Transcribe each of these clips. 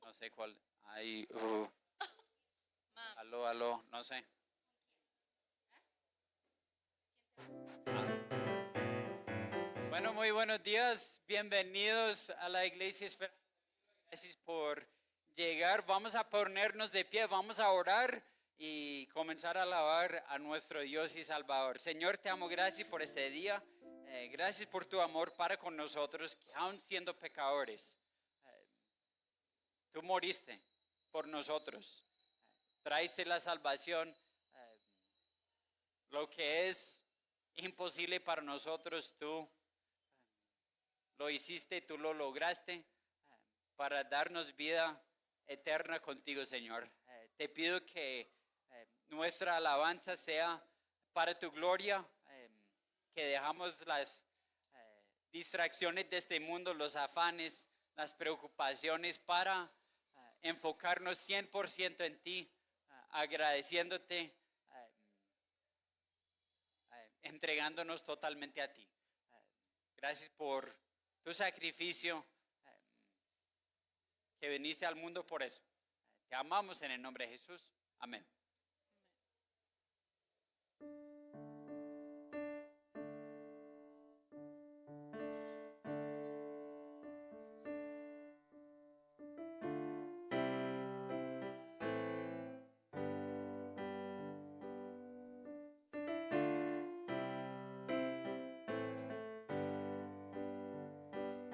No sé cuál. Ahí, aló, no sé. Bueno, muy buenos días. Bienvenidos a la iglesia Esperanza. Gracias por llegar. Vamos a ponernos de pie, vamos a orar y comenzar a alabar a nuestro Dios y Salvador. Señor, te amo, gracias por este día. Gracias por tu amor para con nosotros, que aún siendo pecadores, tú moriste por nosotros. Traiste la salvación, lo que es imposible para nosotros, tú lo hiciste, tú lo lograste para darnos vida eterna contigo, Señor. Te pido que nuestra alabanza sea para tu gloria, que dejamos las distracciones de este mundo, los afanes, las preocupaciones para enfocarnos 100% en ti, agradeciéndote, entregándonos totalmente a ti. Gracias por tu sacrificio, que viniste al mundo por eso. Te amamos en el nombre de Jesús. Amén.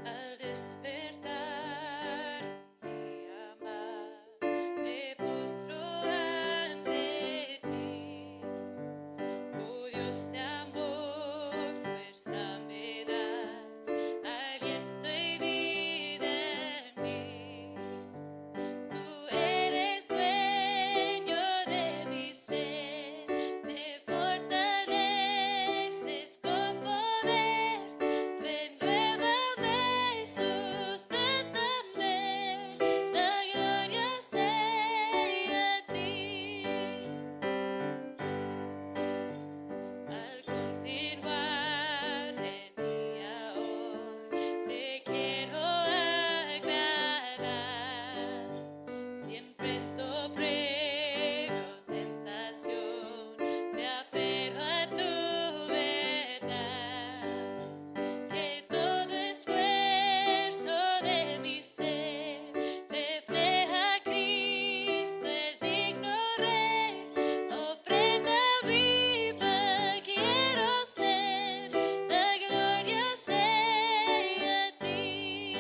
Al despertar un día más, me postro ante ti. Oh Dios de amor, fuerza me das, aliento y vida en mí. Tú eres dueño de mi ser, me fortaleces con poder, renuévame y susténtame, la gloria sea a ti. Al continuar en mi ahora, te quiero agradar. Si enfrento prueba o tentación, me aferro a tu verdad. Que todo esfuerzo de mi ser refleja a Cristo, el digno Rey. Ofrenda viva quiero ser, la gloria sea a ti.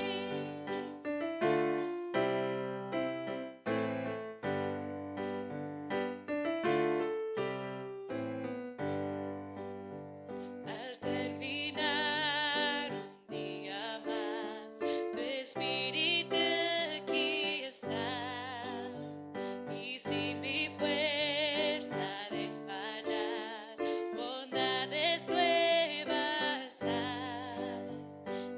Al terminar un día más, tu espíritu aquí está. Y si mi fuerza de fallar, bondades nuevas hay.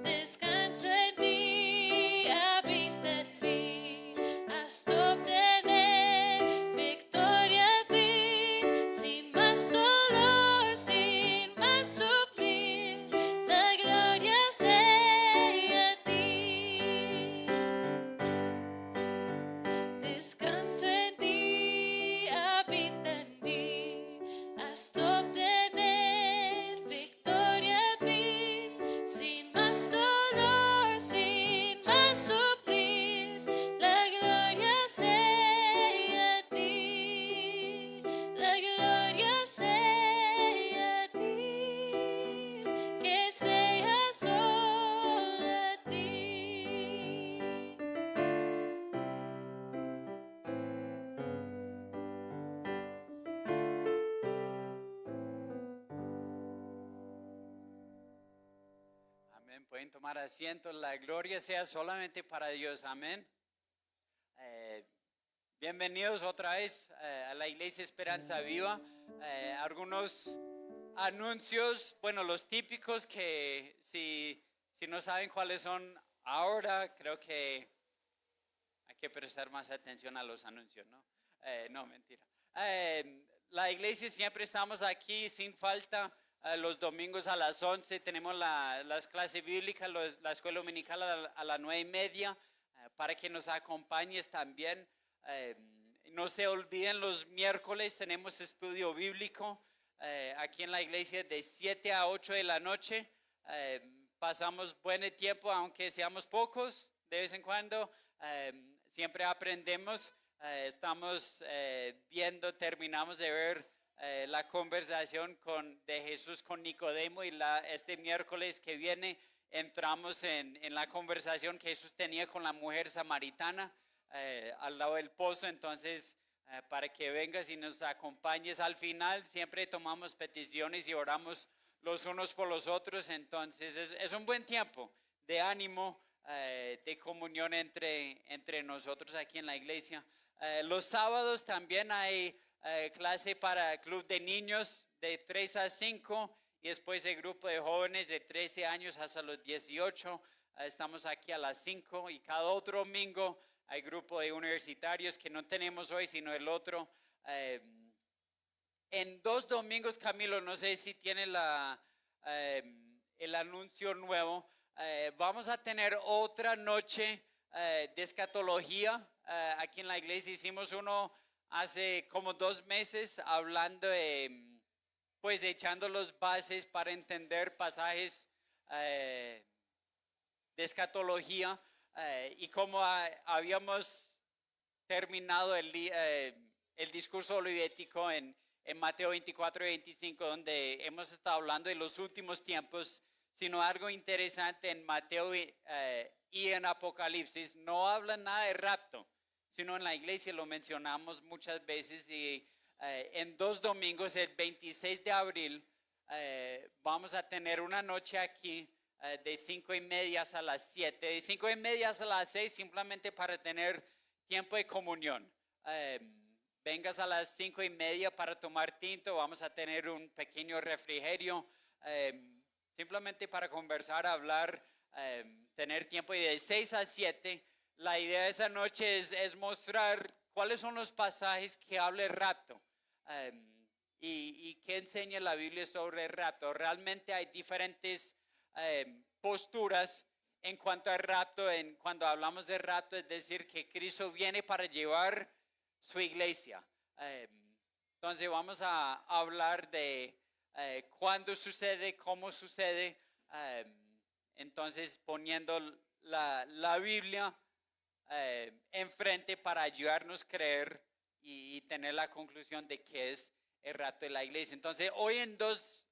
Descanso en mí, habita en mí, hasta obtener victoria al fin. Sin más dolor, sin más sufrir, la gloria sea a ti. Descanso en ti, habita en mí, hasta obtener victoria al fin. Sin más dolor, sin más sufrir, la gloria sea a ti. La gloria sea a ti, que sea solo a ti. Amén. Pueden tomar asiento. La gloria sea solamente para Dios. Amén. Bienvenidos otra vez a la Iglesia Esperanza Viva. Algunos anuncios, bueno, los típicos que si no saben cuáles son ahora, creo que hay que prestar más atención a los anuncios, ¿no? No, mentira. La iglesia siempre estamos aquí sin falta Los domingos a las 11 tenemos las clases bíblicas, la escuela dominical a las 9:30, para que nos acompañes también. No se olviden, los miércoles tenemos estudio bíblico aquí en la iglesia de 7 a 8 de la noche. Pasamos buen tiempo, aunque seamos pocos, de vez en cuando. Siempre aprendemos. Estamos terminamos de ver la conversación de Jesús con Nicodemo, y este miércoles que viene entramos en la conversación que Jesús tenía con la mujer samaritana al lado del pozo. Entonces, para que vengas y nos acompañes al final, siempre tomamos peticiones y oramos los unos por los otros. Entonces es un buen tiempo de ánimo, de comunión entre nosotros aquí en la iglesia. Los sábados también hay clase para club de niños de 3 a 5, y después el grupo de jóvenes de 13 años hasta los 18. Estamos aquí a las 5, y cada otro domingo hay grupo de universitarios que no tenemos hoy sino el otro. En 2 domingos, Camilo, no sé si tiene el anuncio nuevo. Vamos a tener otra noche de escatología aquí en la iglesia. Hicimos uno hace como 2 meses hablando pues echando los bases para entender pasajes de escatología, y como habíamos terminado el discurso olivético en Mateo 24 y 25, donde hemos estado hablando de los últimos tiempos, sino algo interesante en Mateo y en Apocalipsis. No habla nada de rapto, sino en la iglesia lo mencionamos muchas veces. Y en 2 domingos, el 26 de abril, vamos a tener una noche aquí de 5:30 a las 7, de 5:30 a las 6, simplemente para tener tiempo de comunión. Vengas a las 5:30 para tomar tinto. Vamos a tener un pequeño refrigerio, simplemente para conversar, hablar, tener tiempo. Y de 6 a 7, la idea de esa noche es mostrar cuáles son los pasajes que habla el rapto, y qué enseña la Biblia sobre el rapto. Realmente hay diferentes posturas en cuanto al rapto. Cuando hablamos de rapto, es decir, que Cristo viene para llevar su iglesia. Entonces vamos a hablar de cuándo sucede, cómo sucede, entonces poniendo la Biblia enfrente para ayudarnos a creer y tener la conclusión de qué es el rapto de la iglesia. Entonces hoy en dos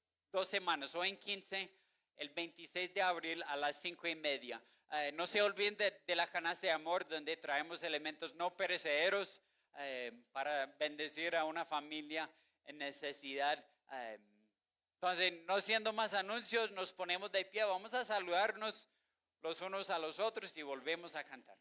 semanas, hoy en 15, el 26 de abril a las 5:30. No se olviden de la canasta de amor, donde traemos elementos no perecederos para bendecir a una familia en necesidad. Entonces, no siendo más anuncios, nos ponemos de pie, vamos a saludarnos los unos a los otros y volvemos a cantar.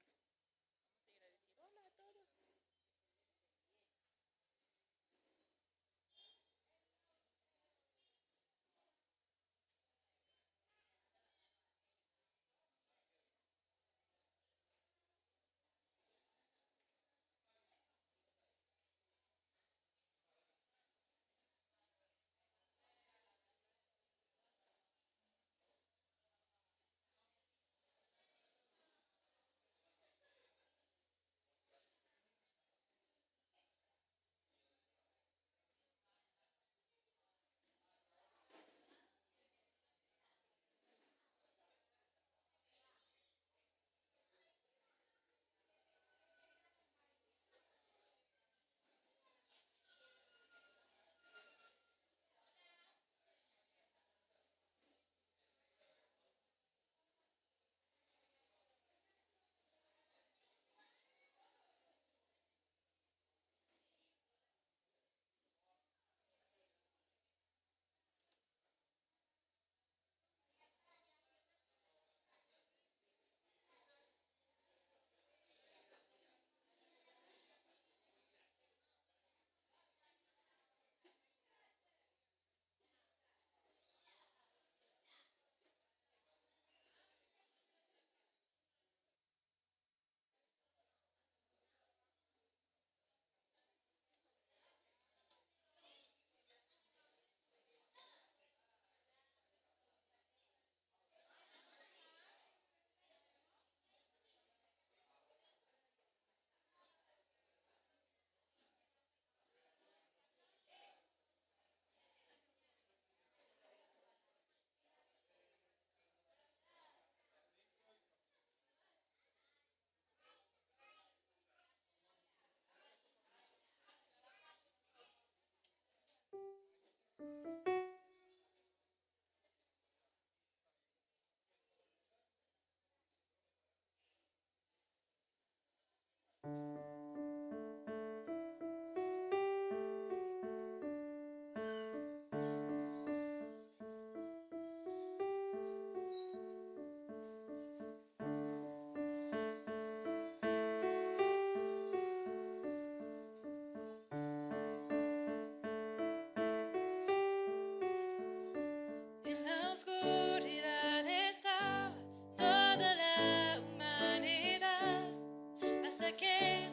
En la oscuridad estaba toda la humanidad, hasta que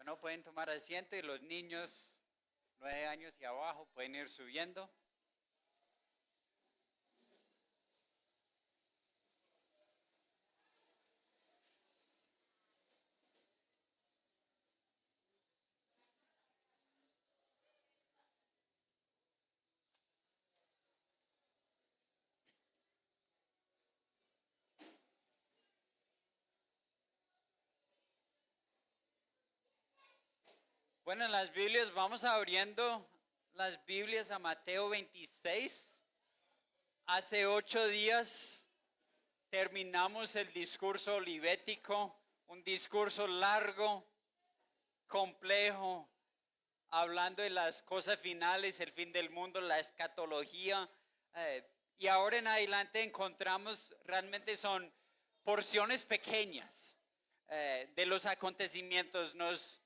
Bueno, pueden tomar asiento y los niños 9 años y abajo pueden ir subiendo. Bueno, en las Biblias vamos abriendo las Biblias a Mateo 26. Hace 8 días terminamos el discurso olivético, un discurso largo, complejo, hablando de las cosas finales, el fin del mundo, la escatología. Y ahora en adelante encontramos, realmente son porciones pequeñas de los acontecimientos. Nos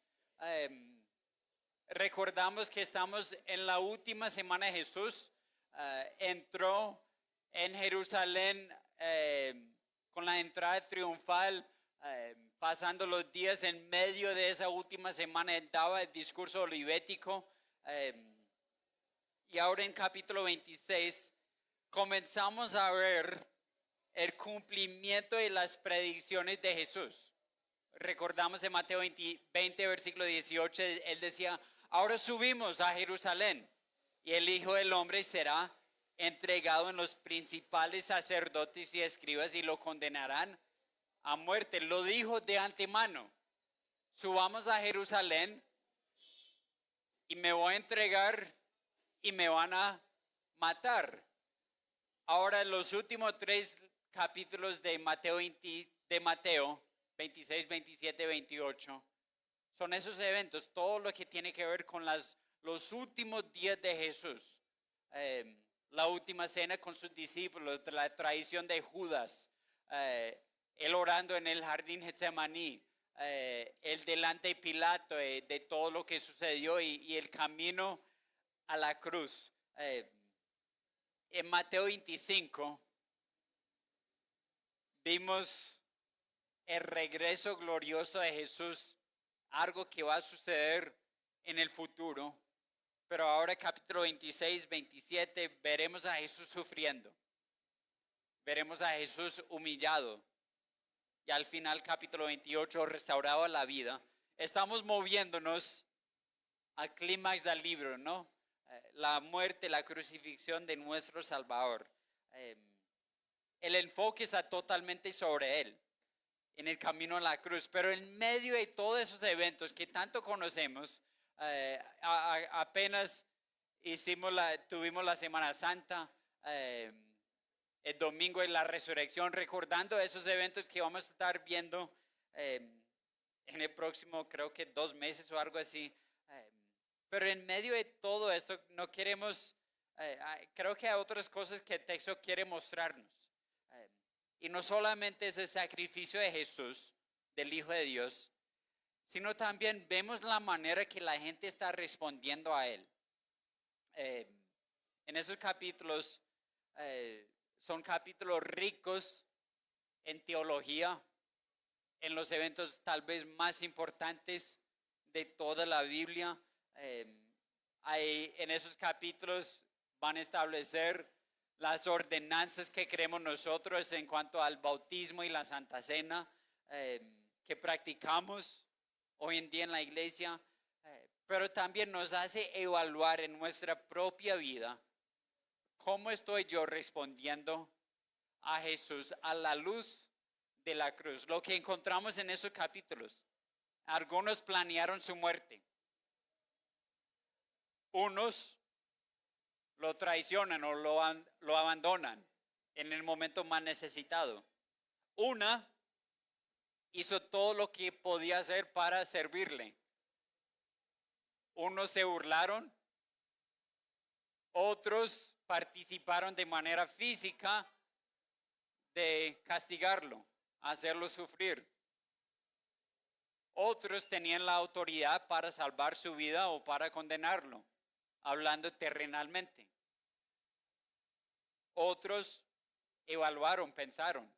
recordamos que estamos en la última semana de Jesús. Entró en Jerusalén con la entrada triunfal, pasando los días en medio de esa última semana, daba el discurso olivético. Y ahora en capítulo 26 comenzamos a ver el cumplimiento de las predicciones de Jesús. Recordamos en Mateo 20, versículo 18, él decía: ahora subimos a Jerusalén y el Hijo del Hombre será entregado en los principales sacerdotes y escribas y lo condenarán a muerte. Lo dijo de antemano: subamos a Jerusalén y me voy a entregar y me van a matar. Ahora los últimos 3 capítulos de Mateo 26, 27, 28 son esos eventos, todo lo que tiene que ver con los últimos días de Jesús. La última cena con sus discípulos, la traición de Judas, él orando en el jardín Getsemaní, el delante de Pilato, de todo lo que sucedió y el camino a la cruz. En Mateo 25 vimos el regreso glorioso de Jesús, algo que va a suceder en el futuro. Pero ahora capítulo 26, 27, veremos a Jesús sufriendo. Veremos a Jesús humillado. Y al final capítulo 28, restaurado a la vida. Estamos moviéndonos al clímax del libro, ¿no? La muerte, la crucifixión de nuestro Salvador. El enfoque está totalmente sobre Él, en el camino a la cruz. Pero en medio de todos esos eventos que tanto conocemos, apenas tuvimos la Semana Santa, el domingo de la resurrección, recordando esos eventos que vamos a estar viendo en el próximo, creo que 2 meses o algo así. Pero en medio de todo esto no queremos, creo que hay otras cosas que el texto quiere mostrarnos. Y no solamente es el sacrificio de Jesús, del Hijo de Dios, sino también vemos la manera que la gente está respondiendo a Él. En esos capítulos, son capítulos ricos en teología, en los eventos tal vez más importantes de toda la Biblia. En esos capítulos van a establecer las ordenanzas que creemos nosotros en cuanto al bautismo y la Santa Cena que practicamos hoy en día en la iglesia, pero también nos hace evaluar en nuestra propia vida cómo estoy yo respondiendo a Jesús a la luz de la cruz. Lo que encontramos en esos capítulos: algunos planearon su muerte, unos lo traicionan o lo abandonan en el momento más necesitado. Una hizo todo lo que podía hacer para servirle. Unos se burlaron, otros participaron de manera física de castigarlo, hacerlo sufrir. Otros tenían la autoridad para salvar su vida o para condenarlo, hablando terrenalmente. Otros evaluaron, pensaron,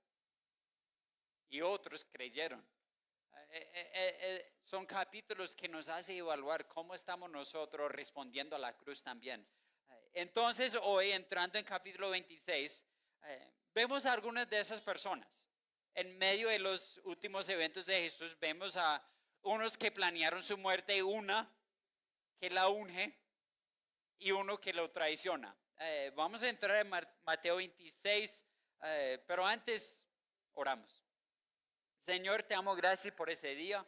y otros creyeron. son capítulos que nos hacen evaluar cómo estamos nosotros respondiendo a la cruz también. Entonces, hoy entrando en capítulo 26, vemos a algunas de esas personas. En medio de los últimos eventos de Jesús, vemos a unos que planearon su muerte, una que la unge y uno que lo traiciona. Vamos a entrar en Mateo 26, pero antes oramos. Señor, te amo, gracias por ese día.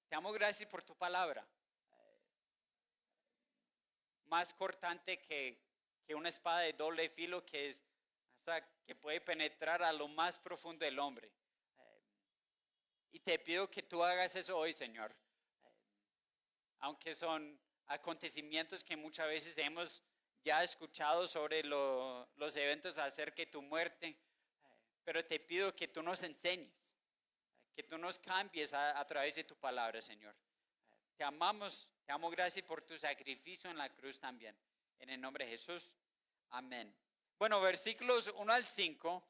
Te amo, gracias por tu palabra. Más cortante que una espada de doble filo que puede penetrar a lo más profundo del hombre. Y te pido que tú hagas eso hoy, Señor. Aunque son acontecimientos que muchas veces hemos ya escuchado sobre los eventos acerca de tu muerte, pero te pido que tú nos enseñes, que tú nos cambies a través de tu palabra, Señor. Te amamos, te amo, gracias por tu sacrificio en la cruz también. En el nombre de Jesús, amén. Bueno, versículos 1 al 5,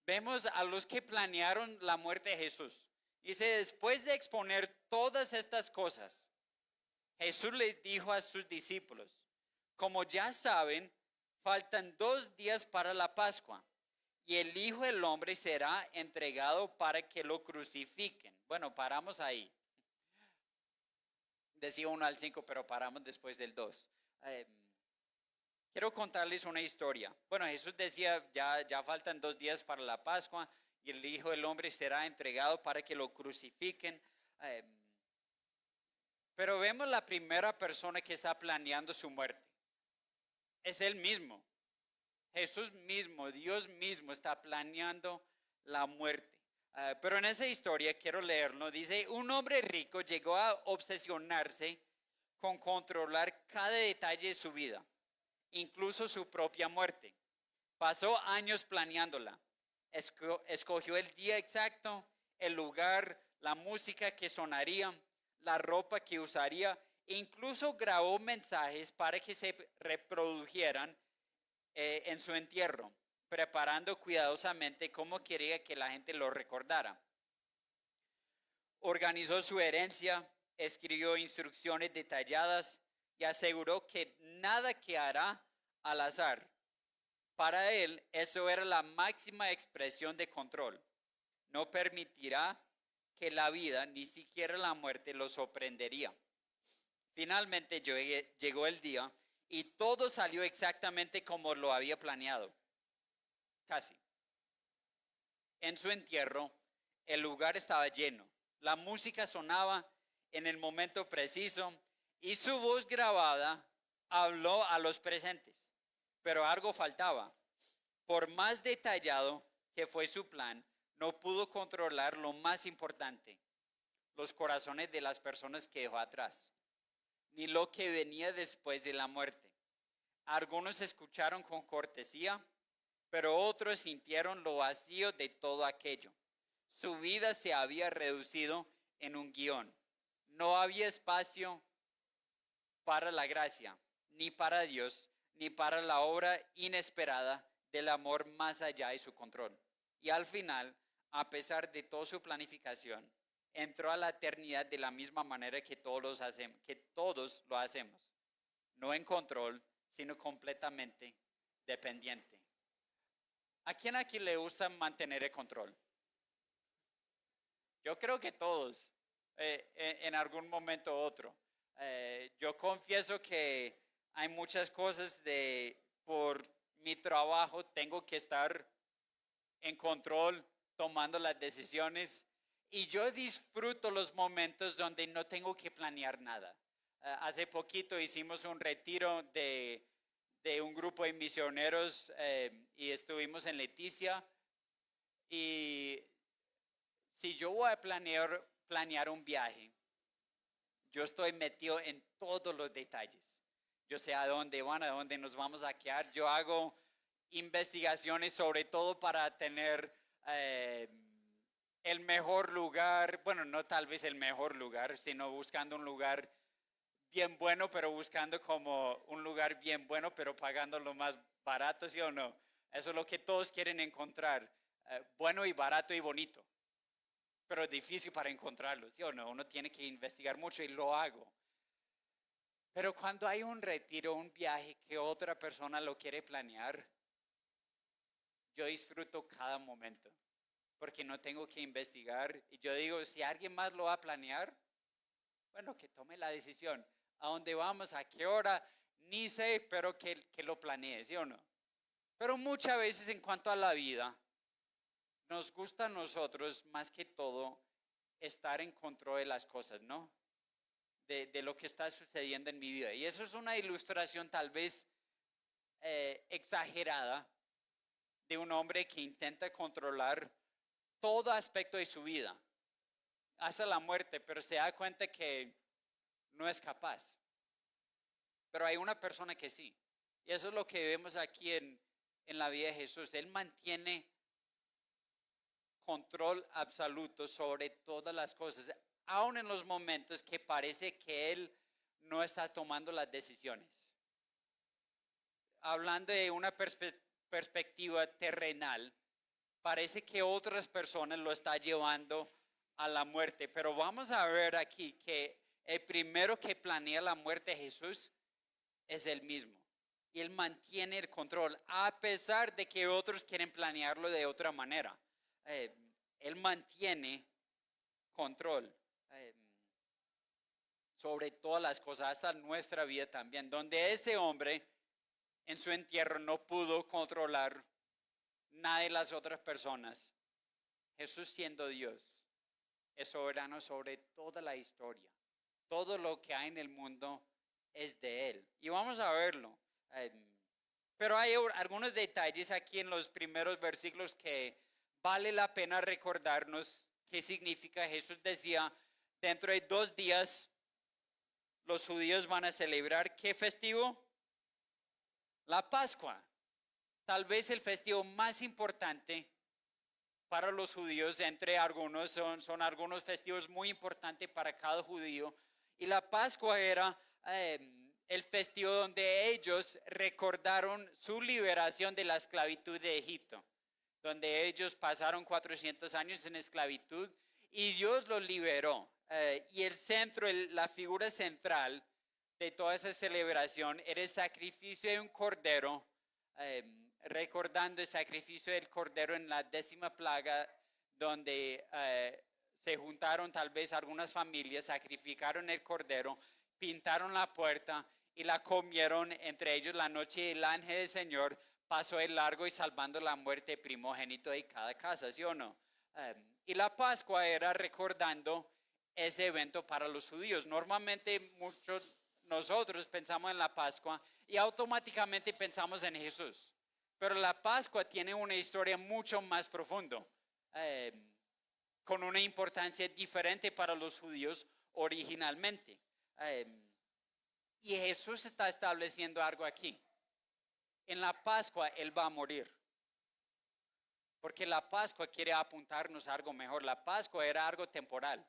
vemos a los que planearon la muerte de Jesús. Dice, después de exponer todas estas cosas, Jesús les dijo a sus discípulos, como ya saben, faltan 2 días para la Pascua y el Hijo del Hombre será entregado para que lo crucifiquen. Bueno, paramos ahí. Decía 1 al 5, pero paramos después del 2. Quiero contarles una historia. Bueno, Jesús decía, ya faltan 2 días para la Pascua y el Hijo del Hombre será entregado para que lo crucifiquen. Pero vemos la primera persona que está planeando su muerte. Es Él mismo. Jesús mismo, Dios mismo está planeando la muerte. Pero en esa historia, quiero leerlo, dice, un hombre rico llegó a obsesionarse con controlar cada detalle de su vida, incluso su propia muerte. Pasó años planeándola. Escogió el día exacto, el lugar, la música que sonaría, la ropa que usaría, e incluso grabó mensajes para que se reprodujeran en su entierro, preparando cuidadosamente cómo quería que la gente lo recordara. Organizó su herencia, escribió instrucciones detalladas y aseguró que nada quedará al azar. Para él, eso era la máxima expresión de control. No permitirá que la vida, ni siquiera la muerte, lo sorprendería. Finalmente llegó el día y todo salió exactamente como lo había planeado. Casi. En su entierro, el lugar estaba lleno. La música sonaba en el momento preciso y su voz grabada habló a los presentes. Pero algo faltaba. Por más detallado que fue su plan, no pudo controlar lo más importante, los corazones de las personas que dejó atrás, ni lo que venía después de la muerte. Algunos escucharon con cortesía, pero otros sintieron lo vacío de todo aquello. Su vida se había reducido en un guión. No había espacio para la gracia, ni para Dios, ni para la obra inesperada del amor más allá de su control. Y al final, a pesar de toda su planificación, entró a la eternidad de la misma manera que todos lo hacemos. No en control, sino completamente dependiente. ¿A quién aquí le gusta mantener el control? Yo creo que todos, en algún momento u otro. Yo confieso que hay muchas cosas por mi trabajo, tengo que estar en control, tomando las decisiones. Y yo disfruto los momentos donde no tengo que planear nada. Hace poquito hicimos un retiro de un grupo de misioneros y estuvimos en Leticia. Y si yo voy a planear un viaje, yo estoy metido en todos los detalles. Yo sé a dónde van, a dónde nos vamos a quedar. Yo hago investigaciones sobre todo para tener el mejor lugar, bueno, no tal vez el mejor lugar, sino buscando un lugar bien bueno, pero buscando como un lugar bien bueno, pero pagando lo más barato, ¿sí o no? Eso es lo que todos quieren encontrar, bueno y barato y bonito. pero es difícil para encontrarlo, ¿sí o no? Uno tiene que investigar mucho y lo hago. Pero cuando hay un retiro, un viaje que otra persona lo quiere planear, yo disfruto cada momento, porque no tengo que investigar. Y yo digo, si alguien más lo va a planear, bueno, que tome la decisión. ¿A dónde vamos? ¿A qué hora? Ni sé, pero que lo planee, ¿sí o no? Pero muchas veces en cuanto a la vida, nos gusta a nosotros más que todo estar en control de las cosas, ¿no? De lo que está sucediendo en mi vida. Y eso es una ilustración tal vez exagerada de un hombre que intenta controlar todo aspecto de su vida hasta la muerte, pero se da cuenta que no es capaz. Pero hay una persona que sí. Y eso es lo que vemos aquí en la vida de Jesús. Él mantiene control absoluto sobre todas las cosas, aun en los momentos que parece que Él no está tomando las decisiones. Hablando de una perspectiva terrenal, parece que otras personas lo están llevando a la muerte, pero vamos a ver aquí que el primero que planea la muerte de Jesús es Él mismo. Y Él mantiene el control, a pesar de que otros quieren planearlo de otra manera. Él mantiene control sobre todas las cosas, hasta nuestra vida también. Donde ese hombre en su entierro no pudo controlar nada de las otras personas, Jesús, siendo Dios, es soberano sobre toda la historia. Todo lo que hay en el mundo es de Él. Y vamos a verlo. Pero hay algunos detalles aquí en los primeros versículos que vale la pena recordarnos qué significa. Jesús decía, dentro de 2 días los judíos van a celebrar ¿qué festivo? La Pascua. Tal vez el festivo más importante para los judíos, entre algunos, son algunos festivos muy importantes para cada judío. Y la Pascua era el festivo donde ellos recordaron su liberación de la esclavitud de Egipto, donde ellos pasaron 400 años en esclavitud y Dios los liberó. Y el centro, la figura central de toda esa celebración era el sacrificio de un cordero, recordando el sacrificio del cordero en la 10ª plaga, donde se juntaron tal vez algunas familias, sacrificaron el cordero, pintaron la puerta y la comieron entre ellos la noche. El ángel del Señor pasó de largo y salvando la muerte primogénito de cada casa, ¿sí o no? Y la Pascua era recordando ese evento para los judíos. Normalmente nosotros pensamos en la Pascua y automáticamente pensamos en Jesús. Pero la Pascua tiene una historia mucho más profunda, con una importancia diferente para los judíos originalmente. Y Jesús está estableciendo algo aquí. En la Pascua Él va a morir. Porque la Pascua quiere apuntarnos a algo mejor. La Pascua era algo temporal.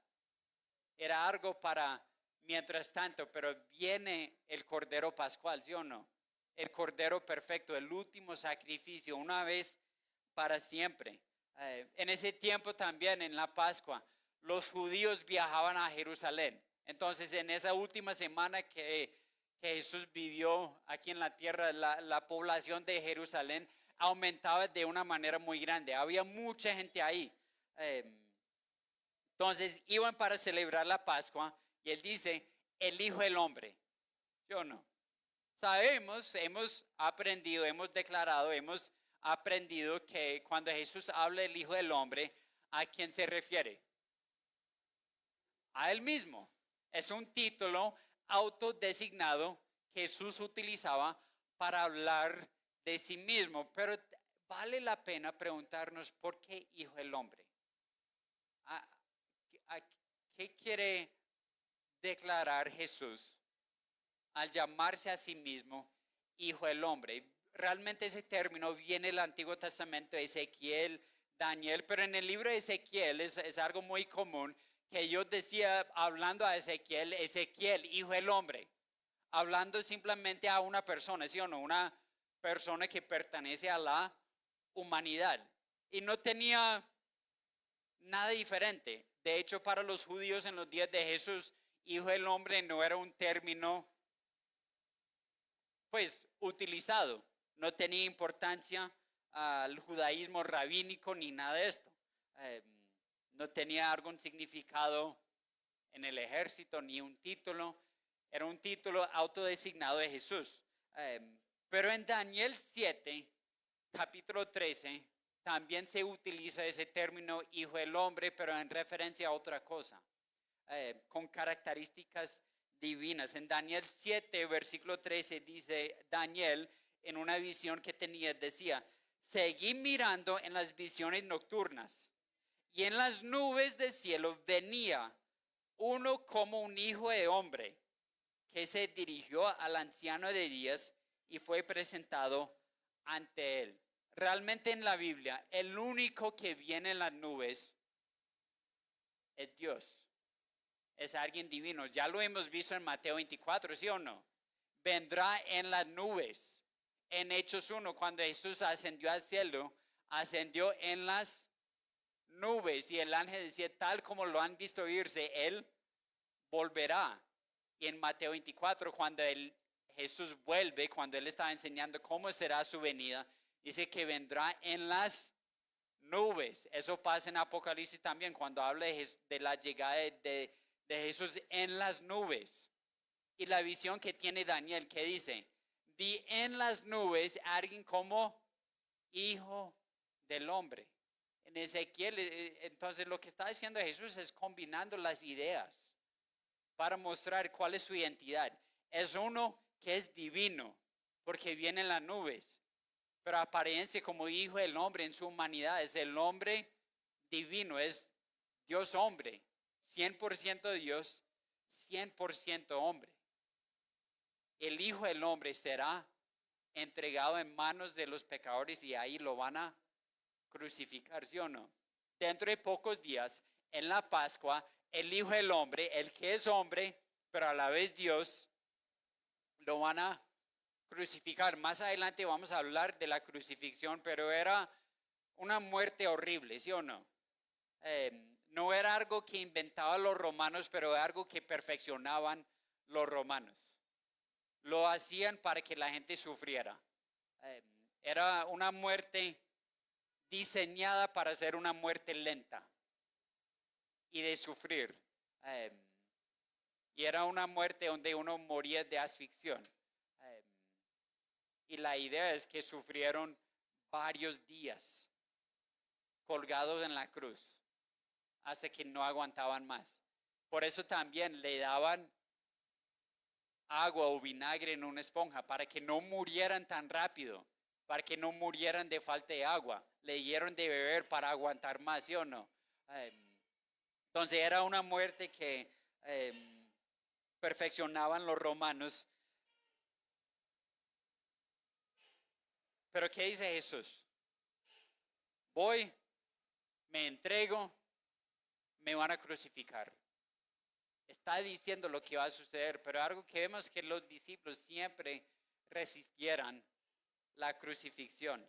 Era algo para mientras tanto, pero viene el Cordero Pascual, ¿sí o no? El Cordero perfecto, el último sacrificio, una vez para siempre. En ese tiempo también, en la Pascua, los judíos viajaban a Jerusalén. Entonces, en esa última semana que Jesús vivió aquí en la tierra, la población de Jerusalén aumentaba de una manera muy grande. Había mucha gente ahí. Entonces, iban para celebrar la Pascua y Él dice, el Hijo del Hombre. ¿Sí o no? Sabemos, hemos aprendido, hemos declarado, hemos aprendido que cuando Jesús habla del Hijo del Hombre, ¿a quién se refiere? A Él mismo. Es un título autodesignado que Jesús utilizaba para hablar de sí mismo. Pero vale la pena preguntarnos por qué Hijo del Hombre. ¿Qué quiere declarar Jesús al llamarse a sí mismo Hijo del Hombre? Realmente ese término viene del Antiguo Testamento, Ezequiel, Daniel, pero en el libro de Ezequiel es algo muy común que yo decía, hablando a Ezequiel, Hijo del Hombre, hablando simplemente a una persona, ¿sí o no? Una persona que pertenece a la humanidad y no tenía nada diferente. De hecho, para los judíos en los días de Jesús, hijo del hombre no era un término, pues, utilizado. No tenía importancia al judaísmo rabínico ni nada de esto. Eh, no tenía algún significado en el ejército ni un título. Era un título autodesignado de Jesús. Pero en Daniel 7, capítulo 13, también se utiliza ese término hijo del hombre, pero en referencia a otra cosa, con características divinas. En Daniel 7, versículo 13, dice Daniel, en una visión que tenía, decía, seguí mirando en las visiones nocturnas, y en las nubes del cielo venía uno como un hijo de hombre, que se dirigió al anciano de días y fue presentado ante él. Realmente en la Biblia, el único que viene en las nubes es Dios. Es alguien divino. Ya lo hemos visto en Mateo 24, ¿sí o no? Vendrá en las nubes. En Hechos 1, cuando Jesús ascendió al cielo, ascendió en las nubes. Y el ángel decía, tal como lo han visto irse, él volverá. Y en Mateo 24, cuando Jesús vuelve, cuando él estaba enseñando cómo será su venida, dice que vendrá en las nubes. Eso pasa en Apocalipsis también, cuando habla de la llegada de Jesús en las nubes. Y la visión que tiene Daniel, que dice, vi en las nubes a alguien como hijo del hombre. En Ezequiel, entonces lo que está diciendo Jesús es combinando las ideas para mostrar cuál es su identidad. Es uno que es divino, porque viene en las nubes, pero apariencia como hijo del hombre en su humanidad. Es el hombre divino, es Dios hombre, 100% Dios, 100% hombre. El hijo del hombre será entregado en manos de los pecadores y ahí lo van a crucificar, ¿sí o no? Dentro de pocos días, en la Pascua, el hijo del hombre, el que es hombre, pero a la vez Dios, lo van a crucificar. Más adelante vamos a hablar de la crucifixión, pero era una muerte horrible, ¿sí o no? No era algo que inventaban los romanos, pero era algo que perfeccionaban los romanos. Lo hacían para que la gente sufriera. Era una muerte diseñada para ser una muerte lenta y de sufrir. Y era una muerte donde uno moría de asfixión. Y la idea es que sufrieron varios días colgados en la cruz hasta que no aguantaban más. Por eso también le daban agua o vinagre en una esponja para que no murieran tan rápido, para que no murieran de falta de agua. Le dieron de beber para aguantar más, ¿sí o no? Entonces era una muerte que perfeccionaban los romanos. Pero ¿qué dice Jesús? Voy, me entrego, me van a crucificar. Está diciendo lo que va a suceder, pero algo que vemos que los discípulos siempre resistieran la crucifixión.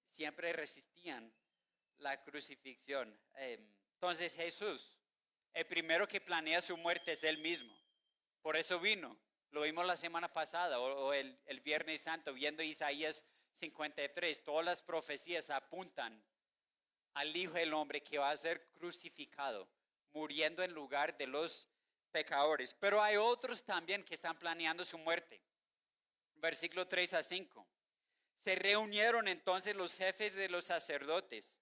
Siempre resistían la crucifixión. Entonces Jesús, el primero que planea su muerte es él mismo. Por eso vino. Lo vimos la semana pasada o el Viernes Santo, viendo Isaías 53. Todas las profecías apuntan al Hijo del Hombre que va a ser crucificado, muriendo en lugar de los pecadores. Pero hay otros también que están planeando su muerte. Versículo 3 a 5. Se reunieron entonces los jefes de los sacerdotes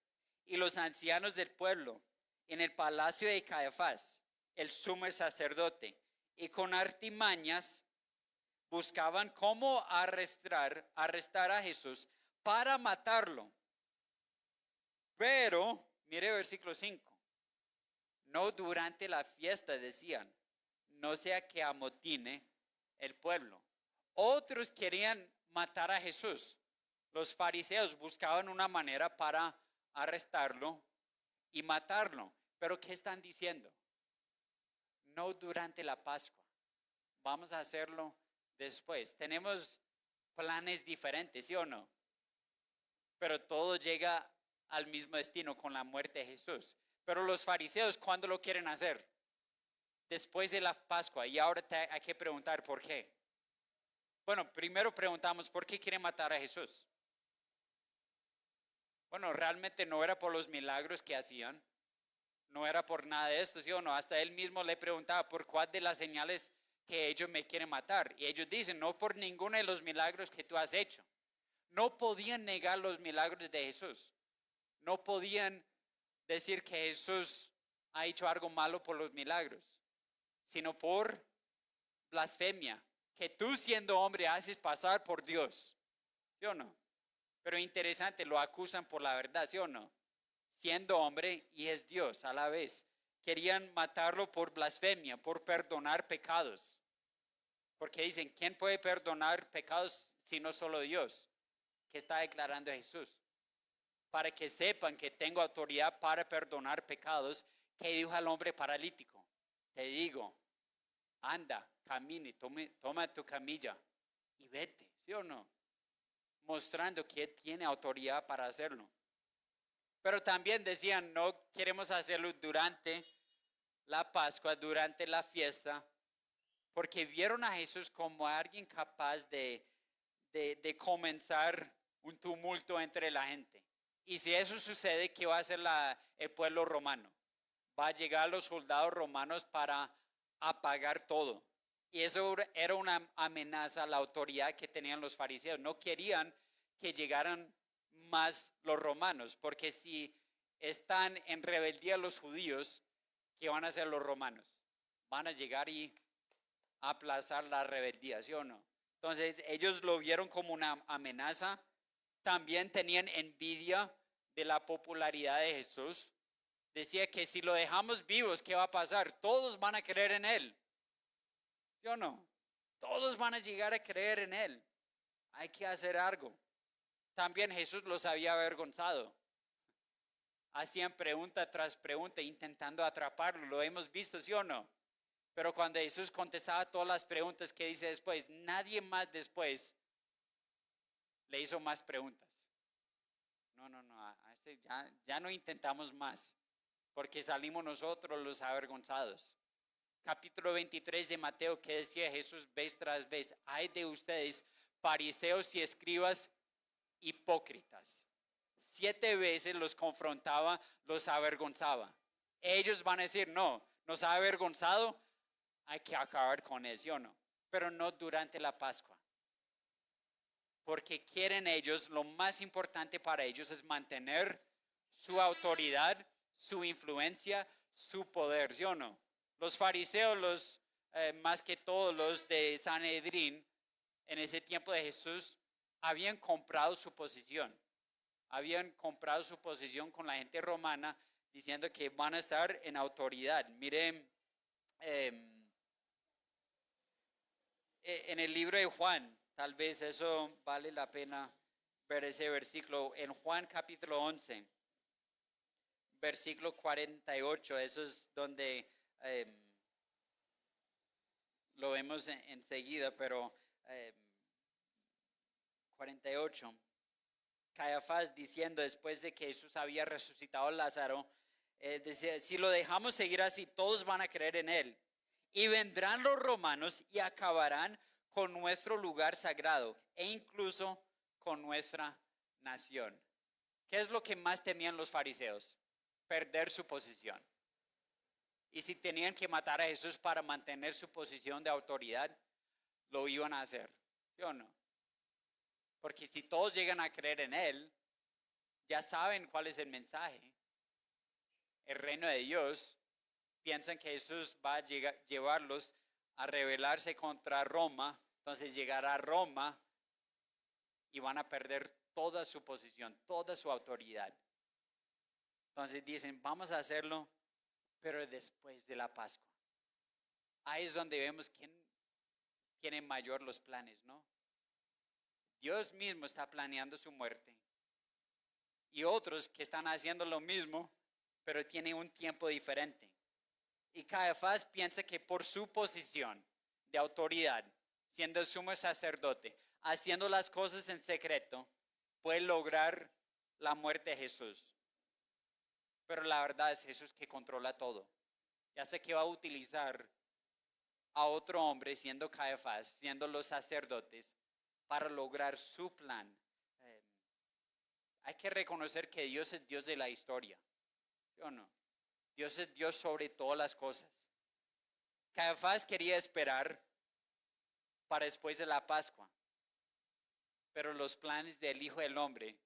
y los ancianos del pueblo en el palacio de Caifás, el sumo sacerdote, y con artimañas buscaban cómo arrestar a Jesús para matarlo. Pero, mire versículo 5, no durante la fiesta, decían, no sea que amotine el pueblo. Otros querían matar a Jesús. Los fariseos buscaban una manera para arrestarlo y matarlo. Pero ¿qué están diciendo? No durante la Pascua. Vamos a hacerlo después. Tenemos planes diferentes, ¿sí o no? Pero todo llega al mismo destino con la muerte de Jesús. Pero los fariseos, ¿cuándo lo quieren hacer? Después de la Pascua. Y ahora hay que preguntar por qué. Bueno, primero preguntamos por qué quieren matar a Jesús. Bueno, realmente no era por los milagros que hacían. No era por nada de esto, ¿sí o no? Hasta él mismo le preguntaba por cuál de las señales que ellos me quieren matar. Y ellos dicen, no por ninguno de los milagros que tú has hecho. No podían negar los milagros de Jesús. No podían decir que Jesús ha hecho algo malo por los milagros, sino por blasfemia, que tú siendo hombre haces pasar por Dios. ¿Sí o no? Pero interesante, lo acusan por la verdad, ¿sí o no? Siendo hombre y es Dios a la vez. Querían matarlo por blasfemia, por perdonar pecados. Porque dicen, ¿quién puede perdonar pecados si no solo Dios? ¿Qué está declarando Jesús? Para que sepan que tengo autoridad para perdonar pecados, que dijo al hombre paralítico, te digo, anda, camine, toma tu camilla y vete, ¿sí o no? Mostrando que tiene autoridad para hacerlo. Pero también decían, no queremos hacerlo durante la Pascua, durante la fiesta, porque vieron a Jesús como alguien capaz de comenzar un tumulto entre la gente. Y si eso sucede, ¿qué va a hacer el pueblo romano? Va a llegar los soldados romanos para apagar todo. Y eso era una amenaza a la autoridad que tenían los fariseos. No querían que llegaran más los romanos, porque si están en rebeldía los judíos, ¿qué van a hacer los romanos? Van a llegar y aplazar la rebeldía, ¿sí o no? Entonces ellos lo vieron como una amenaza. También tenían envidia de la popularidad de Jesús. Decía que si lo dejamos vivos, ¿qué va a pasar? Todos van a creer en él. ¿Sí o no? Todos van a llegar a creer en él. Hay que hacer algo. También Jesús los había avergonzado. Hacían pregunta tras pregunta intentando atraparlo. Lo hemos visto, ¿sí o no? Pero cuando Jesús contestaba todas las preguntas que dice después, nadie más después le hizo más preguntas. No, ya no intentamos más, porque salimos nosotros los avergonzados. Capítulo 23 de Mateo, que decía Jesús vez tras vez, ay de ustedes, fariseos y escribas hipócritas. 7 veces los confrontaba, los avergonzaba. Ellos van a decir, no, nos ha avergonzado, hay que acabar con eso, ¿sí o no? Pero no durante la Pascua. Porque quieren ellos, lo más importante para ellos es mantener su autoridad, su influencia, su poder, ¿sí o no? Los fariseos, más que todos los de Sanedrín, en ese tiempo de Jesús, habían comprado su posición. Habían comprado su posición con la gente romana, diciendo que van a estar en autoridad. Miren, en el libro de Juan, tal vez eso vale la pena ver ese versículo. En Juan capítulo 11, versículo 48, eso es donde lo vemos enseguida, pero 48. Caifás diciendo después de que Jesús había resucitado a Lázaro, decía, si lo dejamos seguir así, todos van a creer en él. Y vendrán los romanos y acabarán con nuestro lugar sagrado e incluso con nuestra nación. ¿Qué es lo que más temían los fariseos? Perder su posición. Y si tenían que matar a Jesús para mantener su posición de autoridad, lo iban a hacer, ¿sí o no? Porque si todos llegan a creer en él, ya saben cuál es el mensaje. El reino de Dios, piensan que Jesús va a llevarlos a rebelarse contra Roma, entonces llegará a Roma y van a perder toda su posición, toda su autoridad. Entonces dicen, vamos a hacerlo, pero después de la Pascua. Ahí es donde vemos quién tiene mayor los planes, ¿no? Dios mismo está planeando su muerte. Y otros que están haciendo lo mismo, pero tienen un tiempo diferente. Y Caifás piensa que por su posición de autoridad, siendo el sumo sacerdote, haciendo las cosas en secreto, puede lograr la muerte de Jesús. Pero la verdad es Jesús que controla todo. Ya sé que va a utilizar a otro hombre, siendo Caifás, siendo los sacerdotes, para lograr su plan. Eh, Hay que reconocer que Dios es Dios de la historia, ¿sí o no? Dios es Dios sobre todas las cosas. Caifás quería esperar para después de la Pascua, pero los planes del Hijo del Hombre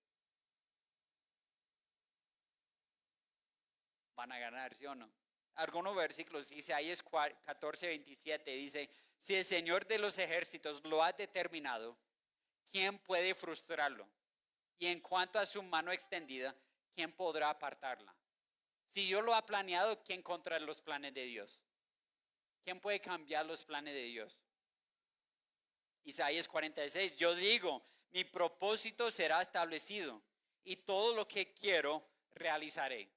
van a ganar, ¿sí o no? Algunos versículos, Isaías 14:27 dice, si el Señor de los ejércitos lo ha determinado, ¿quién puede frustrarlo? Y en cuanto a su mano extendida, ¿quién podrá apartarla? Si Dios lo ha planeado, ¿quién contra los planes de Dios? ¿Quién puede cambiar los planes de Dios? Isaías 46, yo digo, mi propósito será establecido y todo lo que quiero realizaré.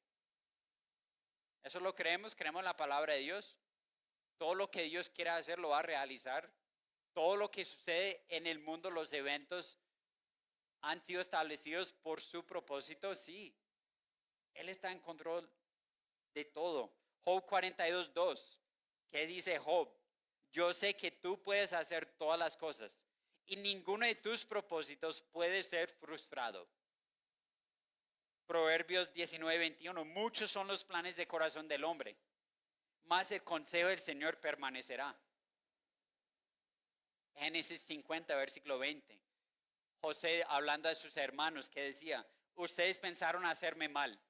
¿Eso lo creemos? ¿Creemos en la palabra de Dios? Todo lo que Dios quiera hacer lo va a realizar. Todo lo que sucede en el mundo, los eventos han sido establecidos por su propósito, sí. Él está en control de todo. Job 42:2. ¿Qué dice Job? Yo sé que tú puedes hacer todas las cosas y ninguno de tus propósitos puede ser frustrado. Proverbios 19:21. Muchos son los planes de corazón del hombre, mas el consejo del Señor permanecerá. Génesis 50, versículo 20. José hablando a sus hermanos, que decía, ustedes pensaron hacerme mal,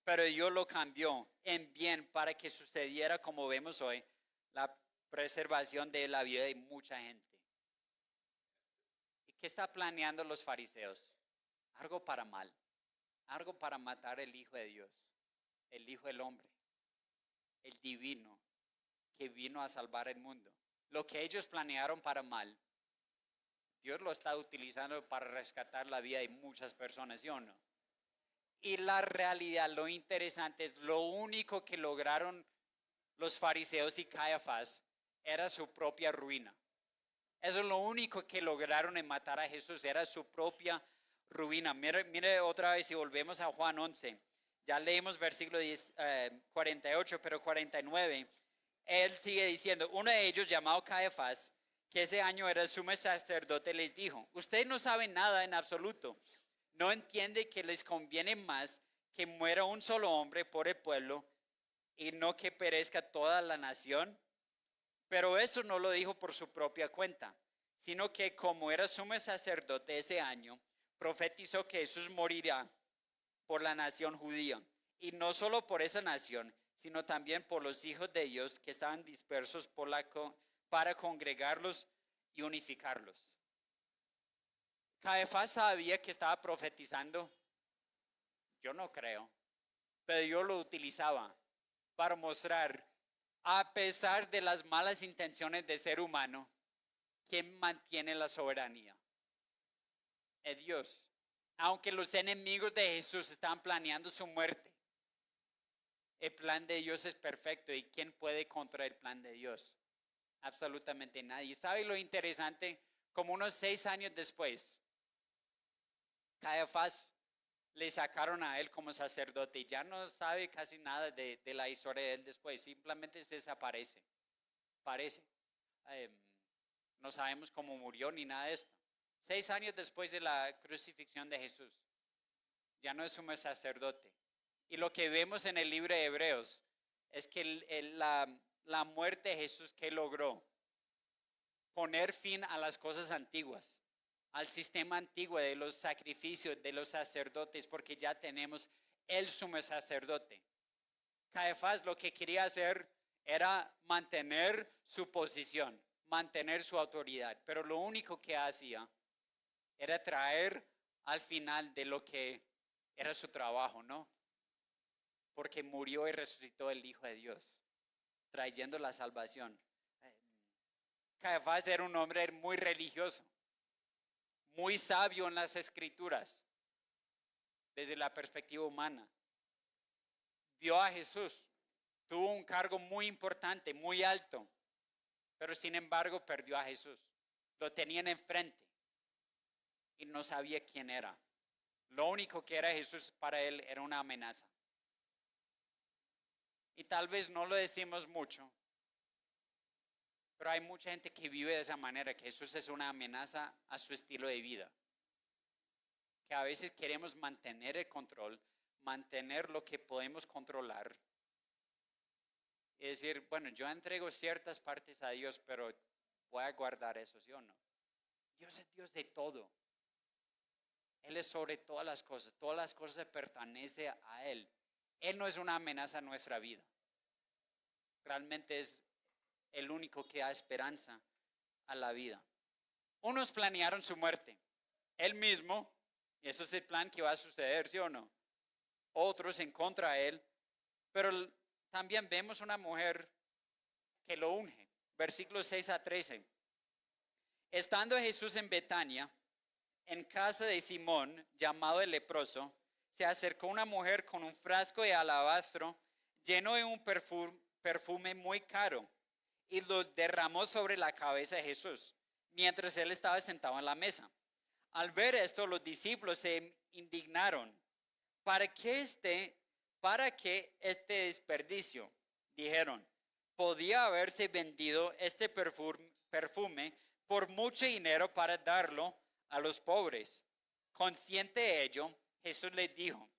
pero Dios lo cambió en bien para que sucediera como vemos hoy, la preservación de la vida de mucha gente. ¿Y qué está planeando los fariseos? Algo para mal, algo para matar el Hijo de Dios, el Hijo del Hombre, el divino, que vino a salvar el mundo. Lo que ellos planearon para mal, Dios lo está utilizando para rescatar la vida de muchas personas, ¿sí o no? Y la realidad, lo interesante es, lo único que lograron los fariseos y Caifás era su propia ruina. Eso es lo único que lograron en matar a Jesús, era su propia ruina. Mire otra vez, si volvemos a Juan 11, ya leímos versículo 48, pero 49, él sigue diciendo, uno de ellos llamado Caifás, que ese año era sumo sacerdote, les dijo, ustedes no saben nada en absoluto, no entiende que les conviene más que muera un solo hombre por el pueblo y no que perezca toda la nación. Pero eso no lo dijo por su propia cuenta, sino que como era sumo sacerdote ese año, profetizó que Jesús morirá por la nación judía. Y no solo por esa nación, sino también por los hijos de Dios que estaban dispersos para congregarlos y unificarlos. Caifás sabía que estaba profetizando. Yo no creo, pero Dios lo utilizaba para mostrar, a pesar de las malas intenciones del ser humano, ¿quién mantiene la soberanía? Es Dios. Aunque los enemigos de Jesús estaban planeando su muerte, el plan de Dios es perfecto. ¿Y quién puede contra el plan de Dios? Absolutamente nadie. ¿Sabe lo interesante? Como unos 6 años después, Caifás le sacaron a él como sacerdote y ya no sabe casi nada de la historia de él después, simplemente se desaparece. No sabemos cómo murió ni nada de esto. 6 años después de la crucifixión de Jesús, ya no es sumo sacerdote. Y lo que vemos en el libro de Hebreos es que la muerte de Jesús, que logró poner fin a las cosas antiguas, al sistema antiguo de los sacrificios de los sacerdotes, porque ya tenemos el sumo sacerdote. Caifás lo que quería hacer era mantener su posición, mantener su autoridad, pero lo único que hacía era traer al final de lo que era su trabajo, ¿no? Porque murió y resucitó el Hijo de Dios, trayendo la salvación. Caifás era un hombre muy religioso, muy sabio en las escrituras, desde la perspectiva humana. Vio a Jesús, tuvo un cargo muy importante, muy alto, pero sin embargo perdió a Jesús. Lo tenían enfrente y no sabía quién era. Lo único que era Jesús para él era una amenaza. Y tal vez no lo decimos mucho, pero hay mucha gente que vive de esa manera, que Jesús es una amenaza a su estilo de vida. Que a veces queremos mantener el control, mantener lo que podemos controlar. Y decir, bueno, yo entrego ciertas partes a Dios, pero voy a guardar eso, ¿sí o no? Dios es Dios de todo. Él es sobre todas las cosas le pertenecen a Él. Él no es una amenaza a nuestra vida. Realmente es el único que da esperanza a la vida. Unos planearon su muerte, Él mismo, y eso es el plan que va a suceder, ¿sí o no? Otros en contra de Él, pero también vemos una mujer que lo unge. Versículos 6 a 13. Estando Jesús en Betania, en casa de Simón, llamado el leproso, se acercó una mujer con un frasco de alabastro lleno de un perfume muy caro y lo derramó sobre la cabeza de Jesús, mientras él estaba sentado en la mesa. Al ver esto, los discípulos se indignaron. ¿Para qué este desperdicio? Dijeron. Podía haberse vendido este perfume por mucho dinero para darlo a los pobres. Consciente de ello, Jesús les dijo,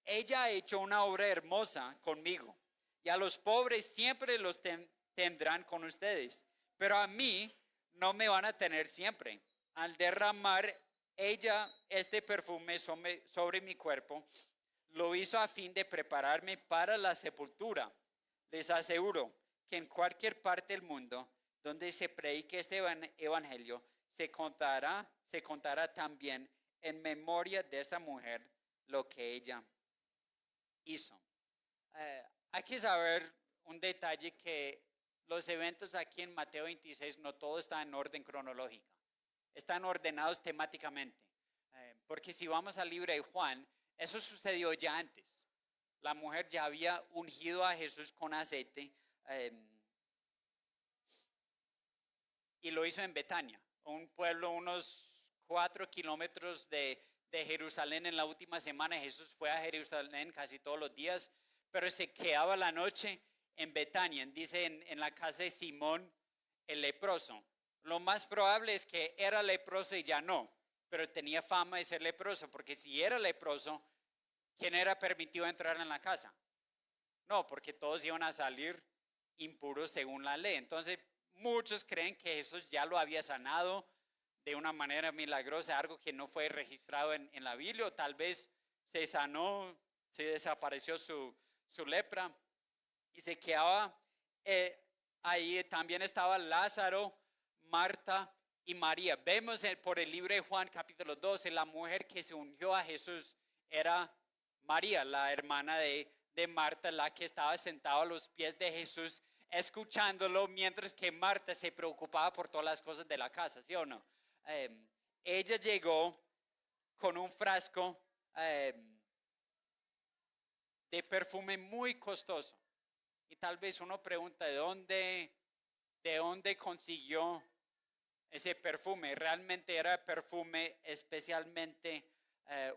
ella ha hecho una obra hermosa conmigo, y a los pobres siempre los tendrán con ustedes, pero a mí no me van a tener siempre. Al derramar ella este perfume sobre mi cuerpo, lo hizo a fin de prepararme para la sepultura. Les aseguro que en cualquier parte del mundo donde se predique este evangelio, se contará también en memoria de esa mujer lo que ella hizo. Hay que saber un detalle, que los eventos aquí en Mateo 26 no todo está en orden cronológica, están ordenados temáticamente. Porque si vamos al libro de Juan, eso sucedió ya antes. La mujer ya había ungido a Jesús con aceite y lo hizo en Betania, un pueblo unos 4 kilómetros de Jerusalén. En la última semana Jesús fue a Jerusalén casi todos los días, pero se quedaba la noche en Betania, dice en la casa de Simón el leproso. Lo más probable es que era leproso y ya no, pero tenía fama de ser leproso, porque si era leproso, ¿quién era permitido entrar en la casa? No, porque todos iban a salir impuros según la ley. Entonces, muchos creen que Jesús ya lo había sanado de una manera milagrosa, algo que no fue registrado en la Biblia, o tal vez se sanó, se desapareció su lepra y se quedaba ahí. También estaba Lázaro, Marta y María. Vemos por el libro de Juan capítulo 12, la mujer que se unió a Jesús era María, la hermana de Marta, la que estaba sentada a los pies de Jesús escuchándolo, mientras que Marta se preocupaba por todas las cosas de la casa, ¿sí o no? Ella llegó con un frasco de perfume muy costoso. Y tal vez uno pregunta, ¿de dónde consiguió ese perfume? Realmente era perfume especialmente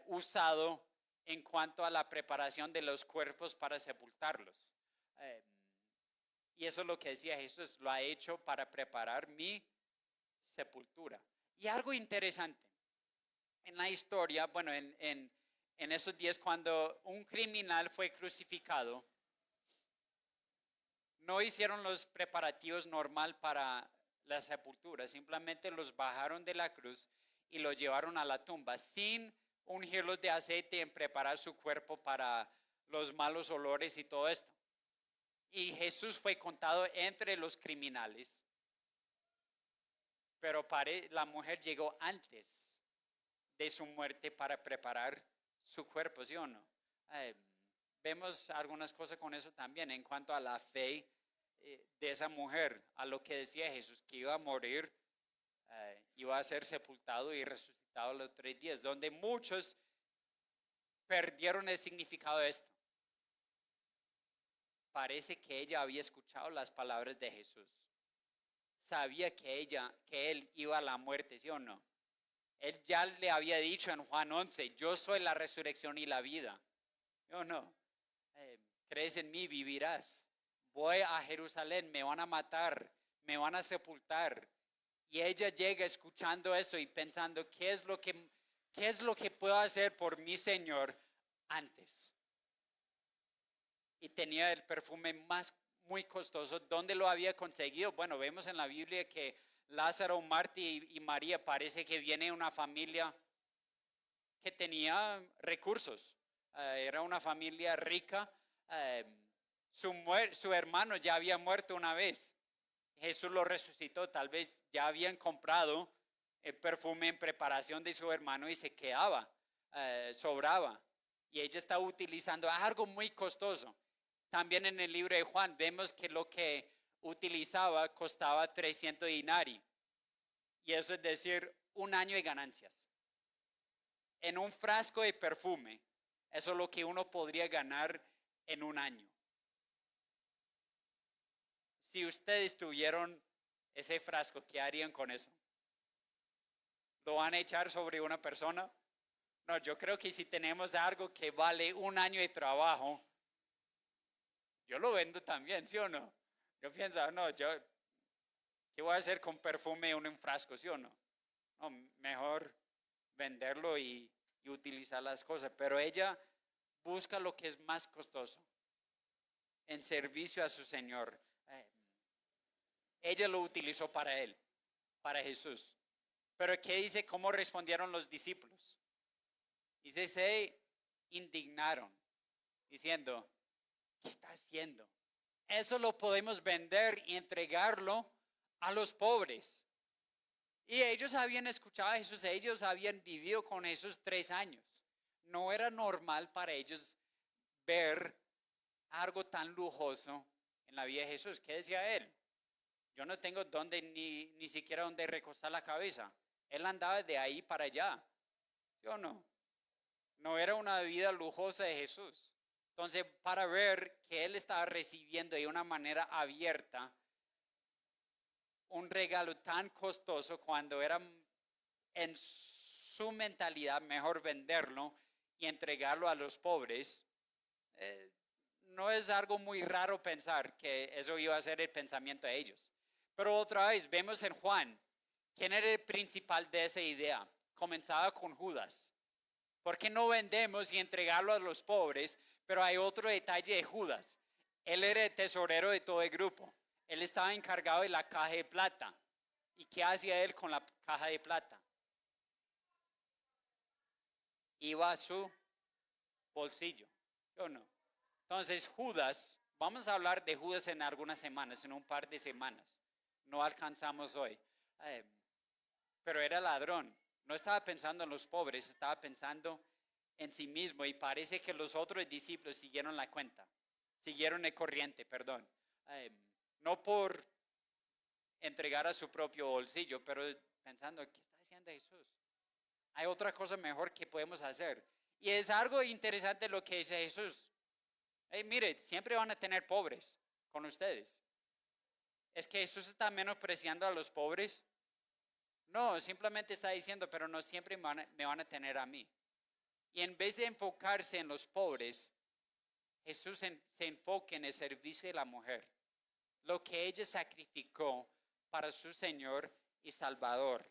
usado en cuanto a la preparación de los cuerpos para sepultarlos. Y eso es lo que decía Jesús, lo ha hecho para preparar mi sepultura. Y algo interesante, en la historia, bueno, en esos días cuando un criminal fue crucificado, no hicieron los preparativos normal para la sepultura, simplemente los bajaron de la cruz y los llevaron a la tumba sin ungirlos de aceite en preparar su cuerpo para los malos olores y todo esto. Y Jesús fue contado entre los criminales, pero la mujer llegó antes de su muerte para preparar su cuerpo, ¿sí o no? Vemos algunas cosas con eso también en cuanto a la fe de esa mujer, a lo que decía Jesús, que iba a morir, iba a ser sepultado y resucitado a los 3 días, donde muchos perdieron el significado de esto. Parece que ella había escuchado las palabras de Jesús, sabía que él iba a la muerte, ¿sí o no? Él ya le había dicho en Juan 11, yo soy la resurrección y la vida. Yo no. Crees en mí, vivirás. Voy a Jerusalén, me van a matar, me van a sepultar. Y ella llega escuchando eso y pensando, ¿qué es lo que puedo hacer por mi Señor antes? Y tenía el perfume muy costoso. ¿Dónde lo había conseguido? Bueno, vemos en la Biblia que Lázaro, Marta y María parece que viene de una familia que tenía recursos. Era una familia rica. Su hermano ya había muerto una vez. Jesús lo resucitó. Tal vez ya habían comprado el perfume en preparación de su hermano y se quedaba, sobraba. Y ella estaba utilizando algo muy costoso. También en el libro de Juan vemos que lo que utilizaba costaba 300 dinari. Y eso es decir, un año de ganancias. En un frasco de perfume, eso es lo que uno podría ganar en un año. Si ustedes tuvieron ese frasco, ¿qué harían con eso? ¿Lo van a echar sobre una persona? No, yo creo que si tenemos algo que vale un año de trabajo, yo lo vendo también, ¿sí o no? Yo pienso, no, ¿qué voy a hacer con perfume en un frasco, sí o no? No, mejor venderlo y utilizar las cosas. Pero ella busca lo que es más costoso en servicio a su Señor. Ella lo utilizó para él, para Jesús. Pero ¿qué dice? ¿Cómo respondieron los discípulos? Dice, se indignaron, diciendo, ¿qué está haciendo? Eso lo podemos vender y entregarlo a los pobres. Y ellos habían escuchado a Jesús, ellos habían vivido con Jesús 3 años. No era normal para ellos ver algo tan lujoso en la vida de Jesús. ¿Qué decía él? Yo no tengo ni siquiera donde recostar la cabeza. Él andaba de ahí para allá. ¿Sí o no? No era una vida lujosa de Jesús. Entonces, para ver que él estaba recibiendo de una manera abierta un regalo tan costoso, cuando era en su mentalidad mejor venderlo y entregarlo a los pobres, no es algo muy raro pensar que eso iba a ser el pensamiento de ellos. Pero otra vez vemos en Juan, ¿quién era el principal de esa idea? Comenzaba con Judas. ¿Por qué no vendemos y entregarlo a los pobres? Pero hay otro detalle de Judas. Él era el tesorero de todo el grupo. Él estaba encargado de la caja de plata. ¿Y qué hacía él con la caja de plata? Iba a su bolsillo. ¿Sí o no? Entonces Judas, vamos a hablar de Judas en algunas semanas, en un par de semanas. No alcanzamos hoy. Pero era ladrón. No estaba pensando en los pobres, estaba pensando en sí mismo. Y parece que los otros discípulos siguieron la cuenta. Siguieron el corriente, perdón. No por entregar a su propio bolsillo, pero pensando, ¿qué está haciendo Jesús? Hay otra cosa mejor que podemos hacer. Y es algo interesante lo que dice Jesús. Mire, siempre van a tener pobres con ustedes. ¿Es que Jesús está menospreciando a los pobres? No, simplemente está diciendo, pero no siempre me van a tener a mí. Y en vez de enfocarse en los pobres, Jesús se enfoca en el servicio de la mujer. Lo que ella sacrificó para su Señor y Salvador.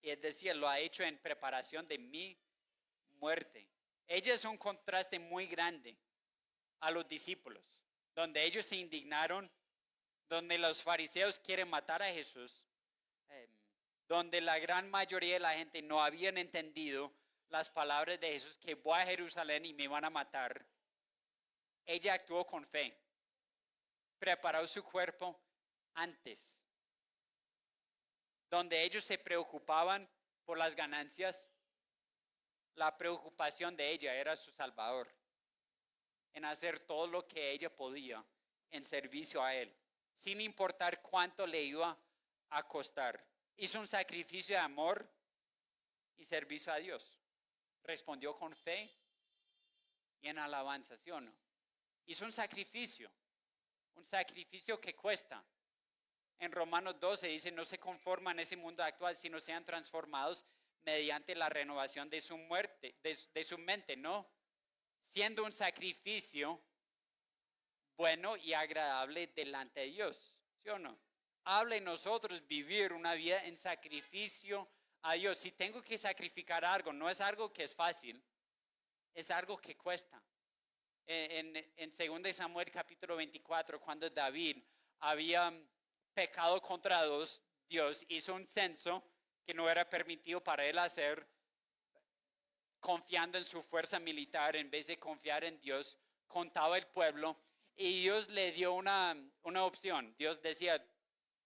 Y es decir, lo ha hecho en preparación de mi muerte. Ella es un contraste muy grande a los discípulos, donde ellos se indignaron, donde los fariseos quieren matar a Jesús, donde la gran mayoría de la gente no habían entendido las palabras de Jesús, que voy a Jerusalén y me van a matar. Ella actuó con fe, preparó su cuerpo antes, donde ellos se preocupaban por las ganancias. La preocupación de ella era su Salvador, en hacer todo lo que ella podía en servicio a Él, sin importar cuánto le iba a costar. Hizo un sacrificio de amor y servicio a Dios. Respondió con fe y en alabanza, ¿sí o no? Hizo un sacrificio que cuesta. En Romanos 12 dice, no se conforman a ese mundo actual, sino sean transformados mediante la renovación de su muerte, de su mente, ¿no? Siendo un sacrificio bueno y agradable delante de Dios, ¿sí o no? Habla en nosotros vivir una vida en sacrificio a Dios. Si tengo que sacrificar algo, no es algo que es fácil, es algo que cuesta. En 2 Samuel capítulo 24, cuando David había pecado contra Dios, hizo un censo que no era permitido para él hacer, confiando en su fuerza militar en vez de confiar en Dios, contaba el pueblo y Dios le dio una opción. Dios decía,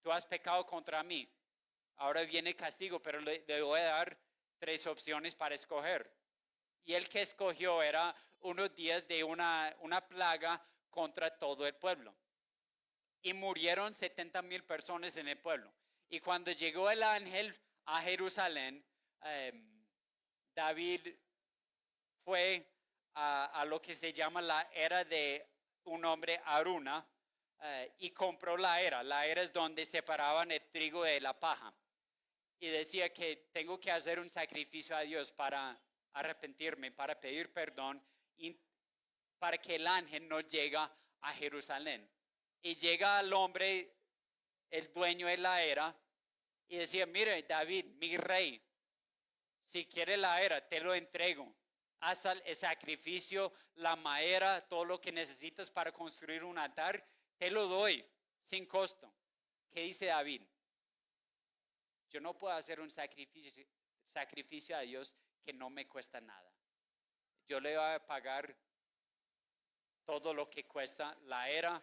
tú has pecado contra mí, ahora viene castigo, pero le voy a dar 3 opciones para escoger. Y el que escogió era unos días de una plaga contra todo el pueblo. Y murieron 70,000 personas en el pueblo. Y cuando llegó el ángel a Jerusalén, David fue a lo que se llama la era de un hombre Aruna y compró la era. La era es donde separaban el trigo de la paja. Y decía que tengo que hacer un sacrificio a Dios para arrepentirme, para pedir perdón y para que el ángel no llegue a Jerusalén. Y llega al hombre, el dueño de la era, y decía, mire David, mi rey, si quiere la era, te lo entrego. Haz el sacrificio, la madera, todo lo que necesitas para construir un altar, te lo doy sin costo. ¿Qué dice David? Yo no puedo hacer un sacrificio a Dios que no me cuesta nada. Yo le voy a pagar todo lo que cuesta la era,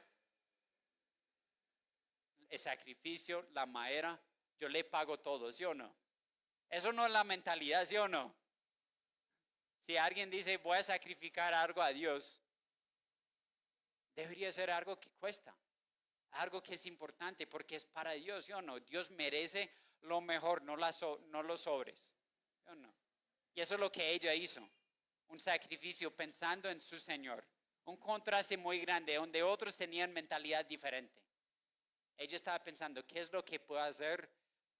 el sacrificio, la madera. Yo le pago todo, ¿sí o no? Eso no es la mentalidad, ¿sí o no? Si alguien dice voy a sacrificar algo a Dios, debería ser algo que cuesta, algo que es importante porque es para Dios, ¿sí o no? Dios merece lo mejor, no los sobres, ¿sí o no? Y eso es lo que ella hizo, un sacrificio pensando en su Señor, un contraste muy grande donde otros tenían mentalidad diferente. Ella estaba pensando, ¿qué es lo que puedo hacer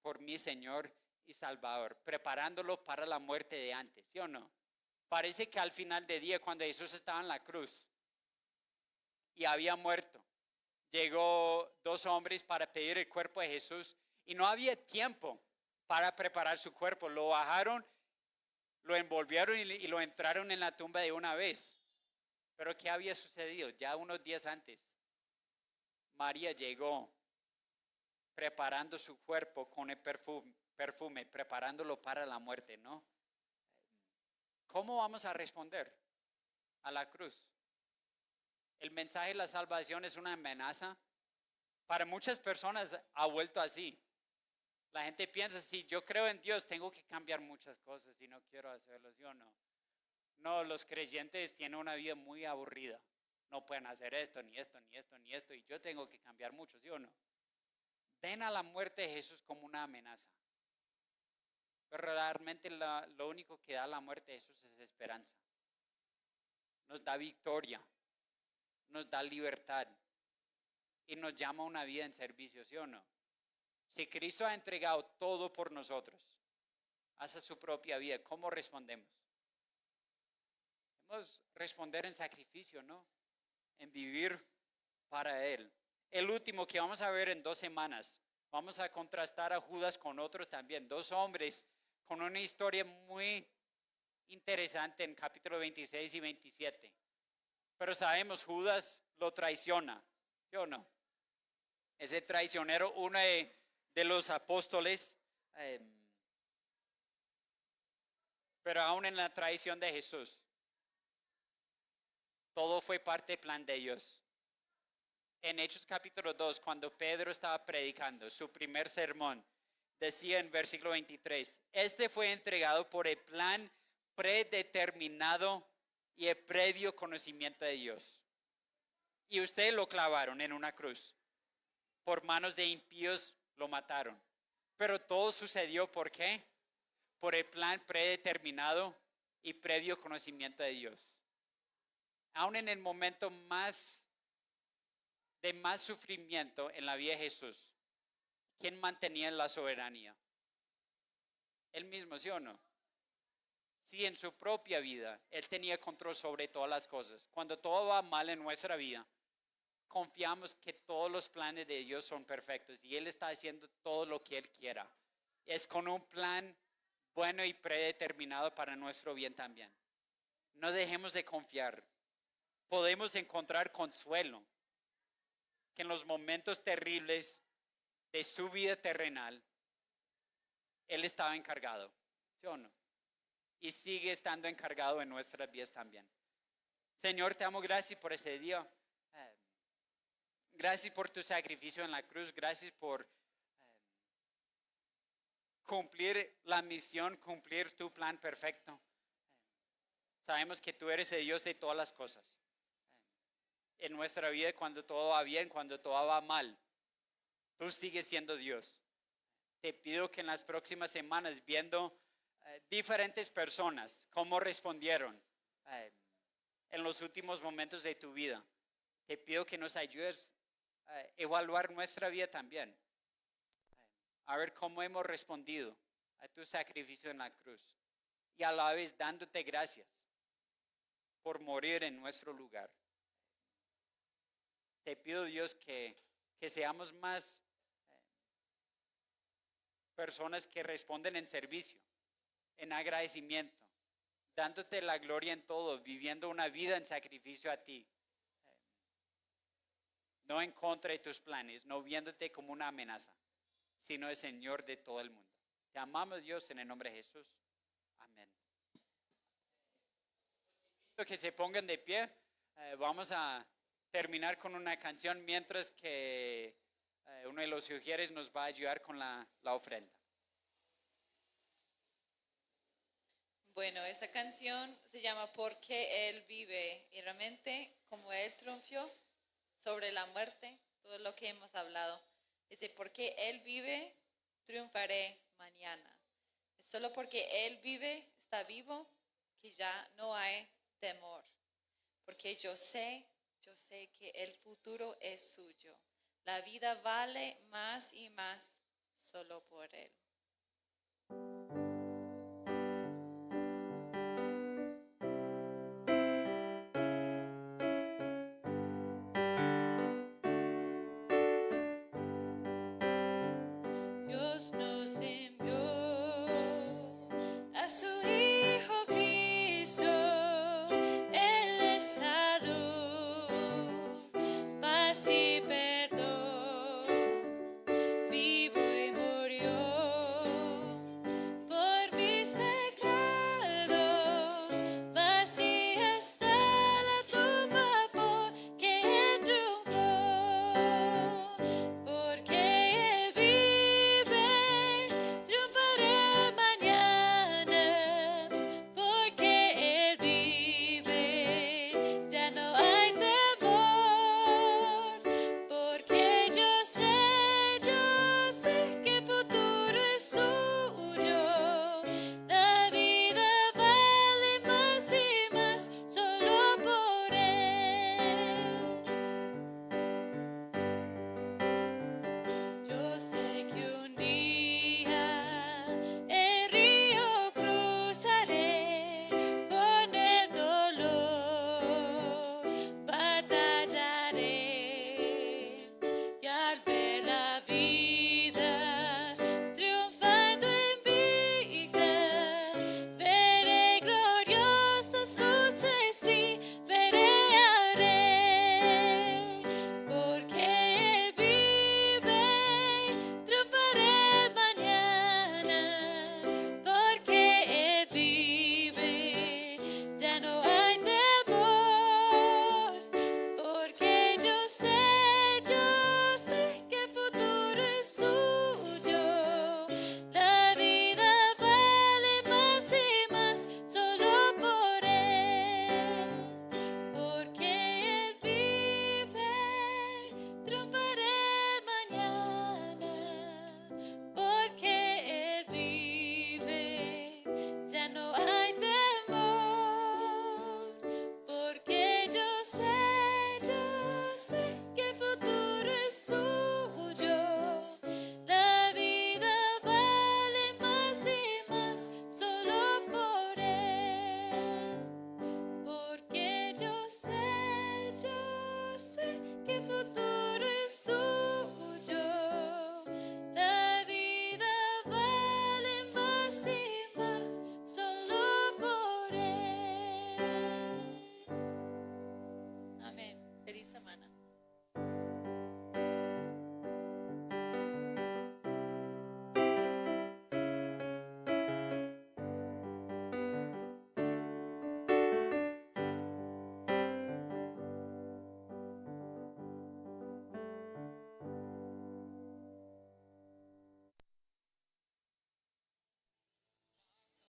por mi Señor y Salvador? Preparándolo para la muerte de antes, ¿sí o no? Parece que al final del día, cuando Jesús estaba en la cruz y había muerto, llegó 2 hombres para pedir el cuerpo de Jesús y no había tiempo para preparar su cuerpo. Lo bajaron, lo envolvieron y lo entraron en la tumba de una vez. Pero ¿qué había sucedido? Ya unos días antes, María llegó preparando su cuerpo con el perfume, preparándolo para la muerte, ¿no? ¿Cómo vamos a responder a la cruz? El mensaje de la salvación es una amenaza. Para muchas personas ha vuelto así. La gente piensa, si yo creo en Dios, tengo que cambiar muchas cosas y no quiero hacerlo, ¿sí o no? No, los creyentes tienen una vida muy aburrida. No pueden hacer esto, ni esto, ni esto, ni esto, y yo tengo que cambiar mucho, ¿sí o no? Ven a la muerte de Jesús como una amenaza. Pero realmente lo único que da la muerte de Jesús es esperanza. Nos da victoria, nos da libertad y nos llama a una vida en servicio, ¿sí o no? Si Cristo ha entregado todo por nosotros, hace su propia vida, ¿cómo respondemos? Debemos responder en sacrificio, ¿no? En vivir para Él. El último que vamos a ver en 2 semanas, vamos a contrastar a Judas con otros también, 2 hombres con una historia muy interesante en capítulo 26 y 27. Pero sabemos, Judas lo traiciona, ¿sí o no? Ese traicionero, uno de los apóstoles, pero aún en la traición de Jesús, todo fue parte del plan de Dios. En Hechos capítulo 2, cuando Pedro estaba predicando su primer sermón, decía en versículo 23, este fue entregado por el plan predeterminado y el previo conocimiento de Dios. Y ustedes lo clavaron en una cruz. Por manos de impíos lo mataron. Pero todo sucedió, ¿por qué? Por el plan predeterminado y previo conocimiento de Dios. Aún en el momento de más sufrimiento en la vida de Jesús, ¿quién mantenía la soberanía? Él mismo, ¿sí o no? Sí, en su propia vida, Él tenía control sobre todas las cosas. Cuando todo va mal en nuestra vida, confiamos que todos los planes de Dios son perfectos y Él está haciendo todo lo que Él quiera. Es con un plan bueno y predeterminado para nuestro bien también. No dejemos de confiar. Podemos encontrar consuelo que en los momentos terribles de su vida terrenal, Él estaba encargado, ¿sí o no? Y sigue estando encargado en nuestras vidas también. Señor, te amo, gracias por ese día. Gracias por tu sacrificio en la cruz. Gracias por cumplir la misión, cumplir tu plan perfecto. Sabemos que tú eres el Dios de todas las cosas. En nuestra vida, cuando todo va bien, cuando todo va mal, tú sigues siendo Dios. Te pido que en las próximas semanas, viendo diferentes personas, cómo respondieron en los últimos momentos de tu vida, te pido que nos ayudes a evaluar nuestra vida también. A ver cómo hemos respondido a tu sacrificio en la cruz. Y a la vez dándote gracias por morir en nuestro lugar. Te pido, Dios, que seamos más personas que responden en servicio, en agradecimiento, dándote la gloria en todo, viviendo una vida en sacrificio a ti. No en contra de tus planes, no viéndote como una amenaza, sino el Señor de todo el mundo. Te amamos, Dios, en el nombre de Jesús. Amén. Que se pongan de pie. Vamos a terminar con una canción mientras que uno de los sugieres nos va a ayudar con la ofrenda. Bueno, esta canción se llama Porque Él vive y realmente como Él triunfó sobre la muerte, todo lo que hemos hablado, dice, porque Él vive, triunfaré mañana. Es solo porque Él vive, está vivo, que ya no hay temor. Porque yo sé que el futuro es suyo. La vida vale más y más solo por Él.